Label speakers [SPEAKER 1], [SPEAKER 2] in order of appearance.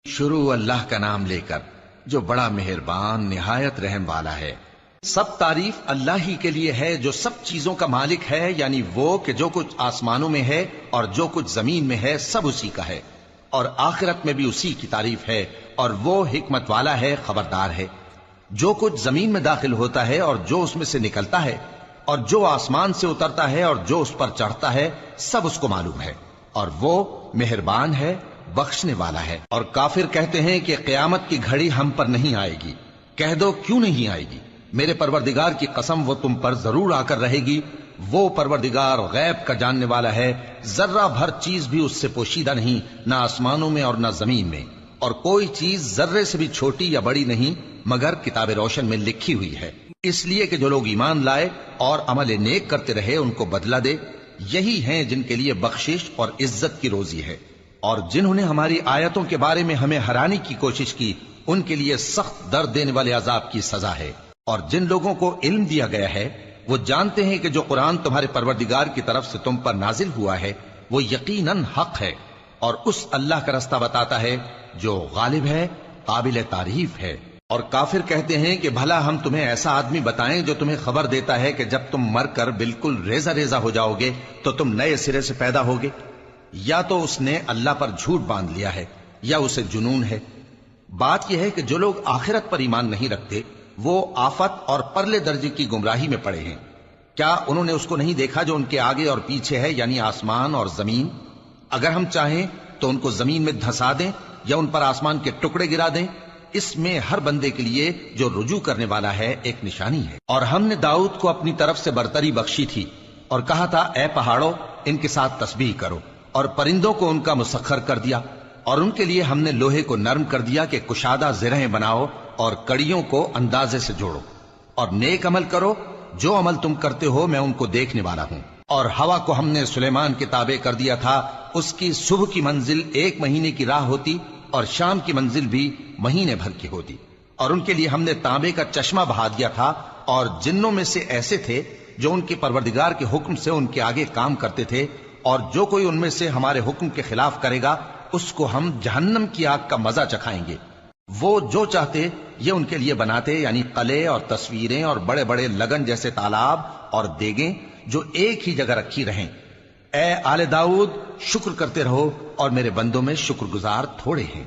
[SPEAKER 1] شروع اللہ کا نام لے کر جو بڑا مہربان نہایت رحم والا ہے۔ سب تعریف اللہ ہی کے لیے ہے جو سب چیزوں کا مالک ہے، یعنی وہ کہ جو کچھ آسمانوں میں ہے اور جو کچھ زمین میں ہے سب اسی کا ہے، اور آخرت میں بھی اسی کی تعریف ہے، اور وہ حکمت والا ہے، خبردار ہے۔ جو کچھ زمین میں داخل ہوتا ہے اور جو اس میں سے نکلتا ہے، اور جو آسمان سے اترتا ہے اور جو اس پر چڑھتا ہے، سب اس کو معلوم ہے، اور وہ مہربان ہے، بخشنے والا ہے۔ اور کافر کہتے ہیں کہ قیامت کی گھڑی ہم پر نہیں آئے گی۔ کہہ دو کیوں نہیں آئے گی؟ میرے پروردگار کی قسم وہ تم پر ضرور آ کر رہے گی۔ وہ پروردگار غیب کا جاننے والا ہے، ذرہ بھر چیز بھی اس سے پوشیدہ نہیں، نہ آسمانوں میں اور نہ زمین میں، اور کوئی چیز ذرے سے بھی چھوٹی یا بڑی نہیں مگر کتاب روشن میں لکھی ہوئی ہے، اس لیے کہ جو لوگ ایمان لائے اور عمل نیک کرتے رہے ان کو بدلہ دے۔ یہی ہیں جن کے لیے بخشش اور عزت کی روزی ہے، اور جنہوں نے ہماری آیتوں کے بارے میں ہمیں ہرانے کی کوشش کی ان کے لیے سخت درد دینے والے عذاب کی سزا ہے۔ اور جن لوگوں کو علم دیا گیا ہے وہ جانتے ہیں کہ جو قرآن تمہارے پروردگار کی طرف سے تم پر نازل ہوا ہے وہ یقیناً حق ہے، اور اس اللہ کا رستہ بتاتا ہے جو غالب ہے، قابل تعریف ہے۔ اور کافر کہتے ہیں کہ بھلا ہم تمہیں ایسا آدمی بتائیں جو تمہیں خبر دیتا ہے کہ جب تم مر کر بالکل ریزہ ریزہ ہو جاؤ گے تو تم نئے سرے سے پیدا ہوگے؟ یا تو اس نے اللہ پر جھوٹ باندھ لیا ہے یا اسے جنون ہے۔ بات یہ ہے کہ جو لوگ آخرت پر ایمان نہیں رکھتے وہ آفت اور پرلے درجے کی گمراہی میں پڑے ہیں۔ کیا انہوں نے اس کو نہیں دیکھا جو ان کے آگے اور پیچھے ہے، یعنی آسمان اور زمین؟ اگر ہم چاہیں تو ان کو زمین میں دھسا دیں یا ان پر آسمان کے ٹکڑے گرا دیں، اس میں ہر بندے کے لیے جو رجوع کرنے والا ہے ایک نشانی ہے۔ اور ہم نے داؤد کو اپنی طرف سے برتری بخشی تھی اور کہا تھا اے پہاڑوں ان کے ساتھ تسبیح کرو، اور پرندوں کو ان کا مسخر کر دیا، اور ان کے لیے ہم نے لوہے کو نرم کر دیا کہ کشادہ زرہیں بناؤ اور کڑیوں کو اندازے سے جوڑو، اور نیک عمل کرو، جو عمل تم کرتے ہو میں ان کو دیکھنے والا ہوں۔ اور ہوا کو ہم نے سلیمان کے تابع کر دیا تھا، اس کی صبح کی منزل 1 مہینے کی راہ ہوتی اور شام کی منزل بھی مہینے بھر کی ہوتی۔ اور ان کے لیے ہم نے تانبے کا چشمہ بہا دیا تھا، اور جنوں میں سے ایسے تھے جو ان کے پروردگار کے حکم سے ان کے آگے کام کرتے تھے، اور جو کوئی ان میں سے ہمارے حکم کے خلاف کرے گا اس کو ہم جہنم کی آگ کا مزہ چکھائیں گے۔ وہ جو چاہتے یہ ان کے لیے بناتے، یعنی قلعے اور تصویریں اور بڑے بڑے لگن جیسے تالاب اور دیگیں جو ایک ہی جگہ رکھی رہیں۔ اے آل داؤد، شکر کرتے رہو، اور میرے بندوں میں شکر گزار تھوڑے ہیں۔